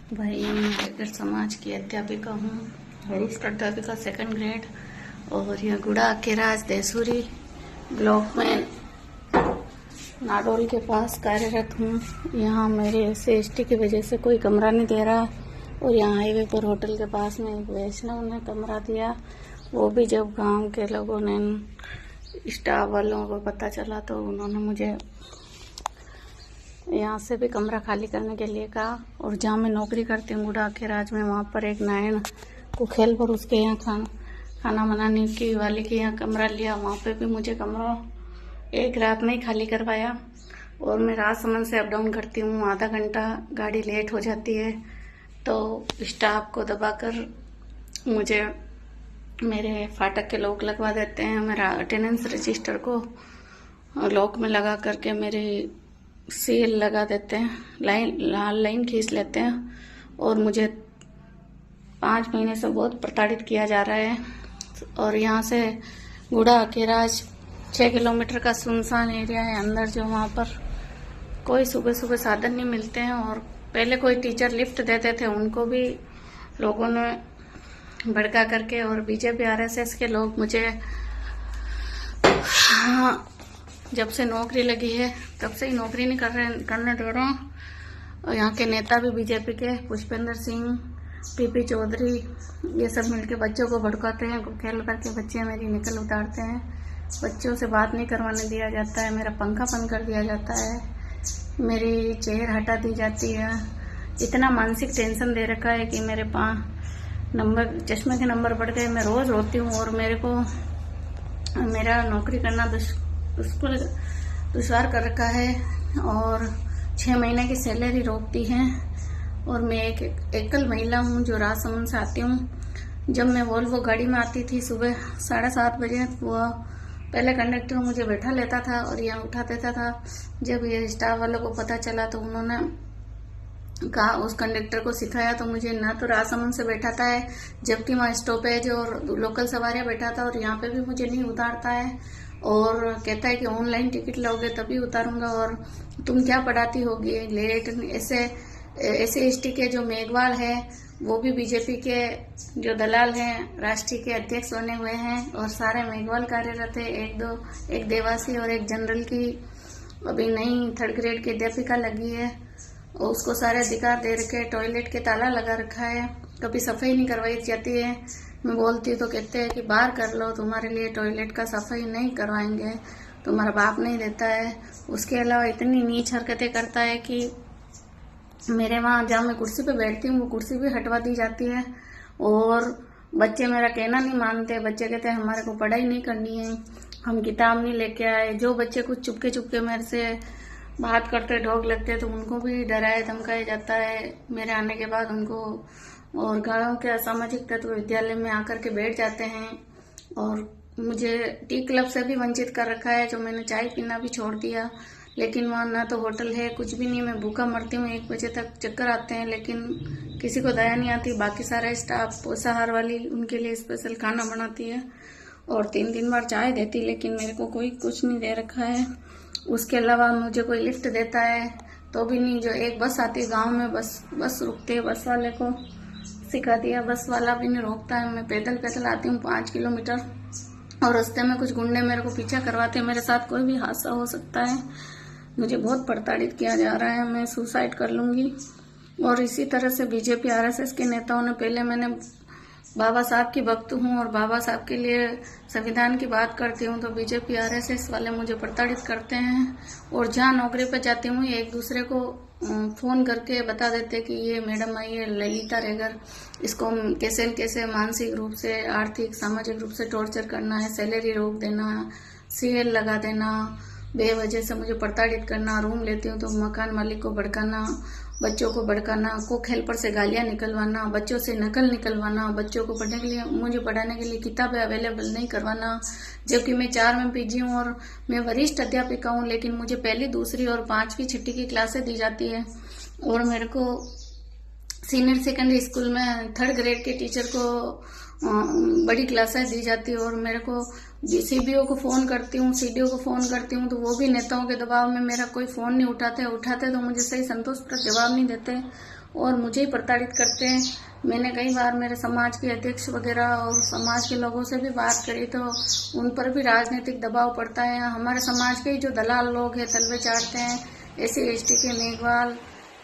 भाई मैं अगर समाज की अध्यापिका हूँ, वरिष्ठ अध्यापिका 2nd ग्रेड, और यह गुड़ा के राज देसूरी ब्लॉक में नाडोल के पास कार्यरत हूँ। यहाँ मेरे SC/ST की वजह से कोई कमरा नहीं दे रहा, और यहाँ हाईवे पर होटल के पास में एक वैष्णव ने कमरा दिया। वो भी जब गांव के लोगों ने, स्टाफ वालों को पता चला तो उन्होंने मुझे यहाँ से भी कमरा खाली करने के लिए कहा। और जहाँ मैं नौकरी करती हूँ गुड़ा के राज में, वहाँ पर एक नारायण को खेल पर उसके यहाँ खाना बनाने की वाले के यहाँ कमरा लिया। वहाँ पे भी मुझे कमरा एक रात में ही खाली करवाया। और मैं राजसमंद से अप डाउन करती हूँ, आधा घंटा गाड़ी लेट हो जाती है तो स्टाफ को दबाकर मुझे मेरे फाटक के लॉक लगवा देते हैं। मेरा अटेंडेंस रजिस्टर को लॉक में लगा करके मेरी सील लगा देते हैं, लाल लाइन खींच लेते हैं। और मुझे 5 महीने से बहुत प्रताड़ित किया जा रहा है। और यहाँ से गुड़ा के राज 6 किलोमीटर का सुनसान एरिया है अंदर, जो वहाँ पर कोई सुबह सुबह साधन नहीं मिलते हैं। और पहले कोई टीचर लिफ्ट देते थे, उनको भी लोगों ने भड़का करके, और बीजेपी RSS के लोग मुझे जब से नौकरी लगी है तब से ही नौकरी नहीं करने दे रहे हैं। और यहाँ के नेता भी बीजेपी के, पुष्पेंद्र सिंह, PP चौधरी, ये सब मिलके बच्चों को भड़काते हैं। खेल करके बच्चे मेरी निकल उतारते हैं, बच्चों से बात नहीं करवाने दिया जाता है, मेरा पंखा बंद कर दिया जाता है, मेरी चेयर हटा दी जाती है। इतना मानसिक टेंशन दे रखा है कि मेरे चश्मे के नंबर बढ़ गए। मैं रोज़ रोती हूँ, और मेरे को मेरा नौकरी करना दुश्वार कर रखा है। और 6 महीने की सैलरी रोकती है। और मैं एक एकल महिला हूँ जो राजसमंद से आती हूँ। जब मैं वोल्वो गाड़ी में आती थी सुबह 7:30 बजे, वो पहले कंडक्टर मुझे बैठा लेता था और यहाँ उठा देता था। जब ये स्टाफ वालों को पता चला तो उन्होंने कहा, उस कंडक्टर को सिखाया तो मुझे ना तो राजसमंद से बैठाता है, जबकि वहाँ स्टॉपेज और लोकल सवारियाँ बैठाता, और यहाँ पे भी मुझे नहीं उतारता है। और कहता है कि ऑनलाइन टिकट लोगे तभी उतारूंगा, और तुम क्या पढ़ाती होगी लेट। SC/ST के जो मेघवाल है वो भी बीजेपी के जो दलाल हैं, राष्ट्रीय के अध्यक्ष बने हुए हैं, और सारे मेघवाल कार्यरत है। एक देवासी और एक जनरल की अभी नई 3rd ग्रेड की अध्यापिका लगी है, और उसको सारे अधिकार दे रखे। टॉयलेट के ताला लगा रखा है, कभी सफाई नहीं करवाई जाती है। मैं बोलती हूँ तो कहते हैं कि बाहर कर लो, तुम्हारे लिए टॉयलेट का सफाई नहीं करवाएंगे, तुम्हारा बाप नहीं देता है। उसके अलावा इतनी नीच हरकतें करता है कि मेरे वहाँ जहाँ मैं कुर्सी पे बैठती हूँ वो कुर्सी भी हटवा दी जाती है। और बच्चे मेरा कहना नहीं मानते, बच्चे कहते हैं हमारे को पढ़ाई नहीं करनी है, हम किताब नहीं लेके आए। जो बच्चे कुछ चुपके मेरे से बात करते, ढोक लगते, तो उनको भी डराया धमकाया जाता है मेरे आने के बाद उनको। और गाँव के असामाजिक तत्व विद्यालय में आकर के बैठ जाते हैं, और मुझे टी क्लब से भी वंचित कर रखा है, जो मैंने चाय पीना भी छोड़ दिया। लेकिन वहाँ ना तो होटल है, कुछ भी नहीं, मैं भूखा मरती हूँ। 1 बजे तक चक्कर आते हैं, लेकिन किसी को दया नहीं आती। बाकी सारा स्टाफ पोषाहार वाली उनके लिए स्पेशल खाना बनाती है, और 3 बार चाय देती, लेकिन मेरे को कोई कुछ नहीं दे रखा है। उसके अलावा मुझे कोई लिफ्ट देता है तो भी नहीं। जो एक बस आती है गांव में, बस रुकती है, बस वाले को सिखा दिया, बस वाला भी नहीं रोकता है। मैं पैदल आती हूँ 5 किलोमीटर, और रास्ते में कुछ गुंडे मेरे को पीछा करवाते हैं। मेरे साथ कोई भी हादसा हो सकता है, मुझे बहुत प्रताड़ित किया जा रहा है, मैं सुसाइड कर लूँगी। और इसी तरह से बीजेपी RSS के नेताओं ने, पहले मैंने बाबा साहब की भक्त हूँ और बाबा साहब के लिए संविधान की बात करती हूँ, तो बीजेपी RSS वाले मुझे प्रताड़ित करते हैं। और जहाँ नौकरी पर जाती हूँ एक दूसरे को फ़ोन करके बता देते कि ये मैडम आई है ललिता रेगर, इसको कैसे मानसिक रूप से, आर्थिक सामाजिक रूप से टॉर्चर करना है, सैलरी रोक देना, CL लगा देना, बेवजह से मुझे प्रताड़ित करना। रूम लेती हूँ तो मकान मालिक को भड़काना, बच्चों को भड़काना, कुक हेल्पर से गालियाँ निकलवाना, बच्चों से नकल निकलवाना, बच्चों को पढ़ने के लिए, मुझे पढ़ाने के लिए किताबें अवेलेबल नहीं करवाना। जबकि मैं 4 में PG हूँ और मैं वरिष्ठ अध्यापिका हूँ, लेकिन मुझे 1ली, 2री और 5वीं 6ठी की क्लासें दी जाती है। और मेरे को सीनियर सेकेंडरी स्कूल में 3rd ग्रेड के टीचर को बड़ी क्लासें दी जाती है। और मेरे को CBO को फ़ोन करती हूँ, CDO को फ़ोन करती हूँ, तो वो भी नेताओं के दबाव में मेरा कोई फ़ोन नहीं उठाते तो मुझे सही संतोषप्रद जवाब नहीं देते। और मुझे ही प्रताड़ित करते हैं। मैंने कई बार मेरे समाज के अध्यक्ष वगैरह और समाज के लोगों से भी बात करी तो उन पर भी राजनीतिक दबाव पड़ता है। हमारे समाज के जो दलाल लोग हैं तलवे चाटते हैं। SC ST के मेघवाल,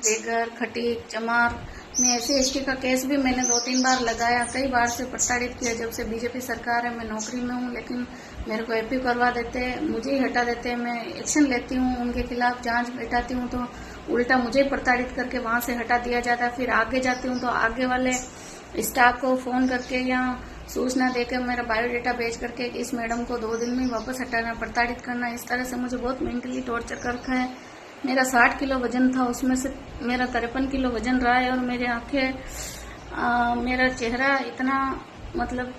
बेगर, खटीक, चमार में SC ST का केस भी मैंने 2-3 बार लगाया। कई बार से प्रताड़ित किया। जब से बीजेपी सरकार है मैं नौकरी में हूँ, लेकिन मेरे को AP करवा देते हैं, मुझे ही हटा देते हैं। मैं एक्शन लेती हूँ, उनके खिलाफ जांच बैठाती हूँ तो उल्टा मुझे प्रताड़ित करके वहां से हटा दिया जाता है। फिर आगे जाती हूँ तो आगे वाले स्टाफ को फोन करके या सूचना देकर मेरा बायोडाटा भेज करके इस मैडम को 2 दिन में वापस हटाना, प्रताड़ित करना, इस तरह से मुझे बहुत मेंटली टॉर्चर कर रखा है। मेरा 60 किलो वजन था, उसमें से मेरा 53 किलो वजन रहा है और मेरी आंखें, मेरा चेहरा इतना, मतलब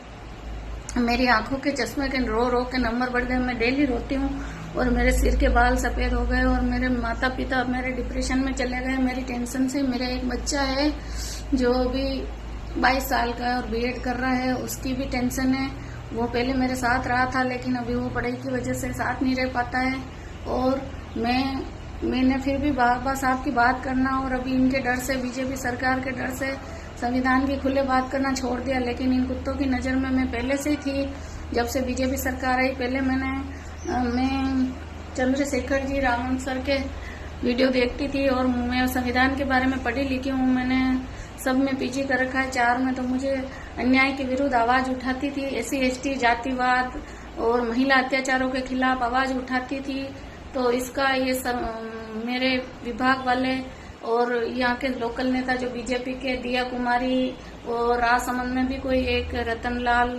मेरी आंखों के चश्मे के रो के नंबर बढ़ गए। मैं डेली रोती हूँ और मेरे सिर के बाल सफेद हो गए और मेरे माता पिता मेरे डिप्रेशन में चले गए मेरी टेंशन से। मेरा एक बच्चा है जो अभी 22 साल का है और B.Ed कर रहा है, उसकी भी टेंशन है। वो पहले मेरे साथ रहा था लेकिन अभी वो पढ़ाई की वजह से साथ नहीं रह पाता है। और मैंने फिर भी बाबा साहब की बात करना और अभी इनके डर से, बीजेपी सरकार के डर से संविधान की खुले बात करना छोड़ दिया। लेकिन इन कुत्तों की नज़र में मैं पहले से ही थी। जब से बीजेपी सरकार आई, पहले मैं चंद्रशेखर जी, रामन सर के वीडियो देखती थी और मैं संविधान के बारे में पढ़ी लिखी हूँ। मैंने सब में PG कर रखा है, 4 में। तो मुझे अन्याय के विरुद्ध आवाज़ उठाती थी। SC ST जातिवाद और महिला अत्याचारों के खिलाफ आवाज़ उठाती थी। तो इसका ये मेरे विभाग वाले और यहाँ के लोकल नेता जो बीजेपी के, दिया कुमारी और राजसमंद में भी कोई एक रतनलाल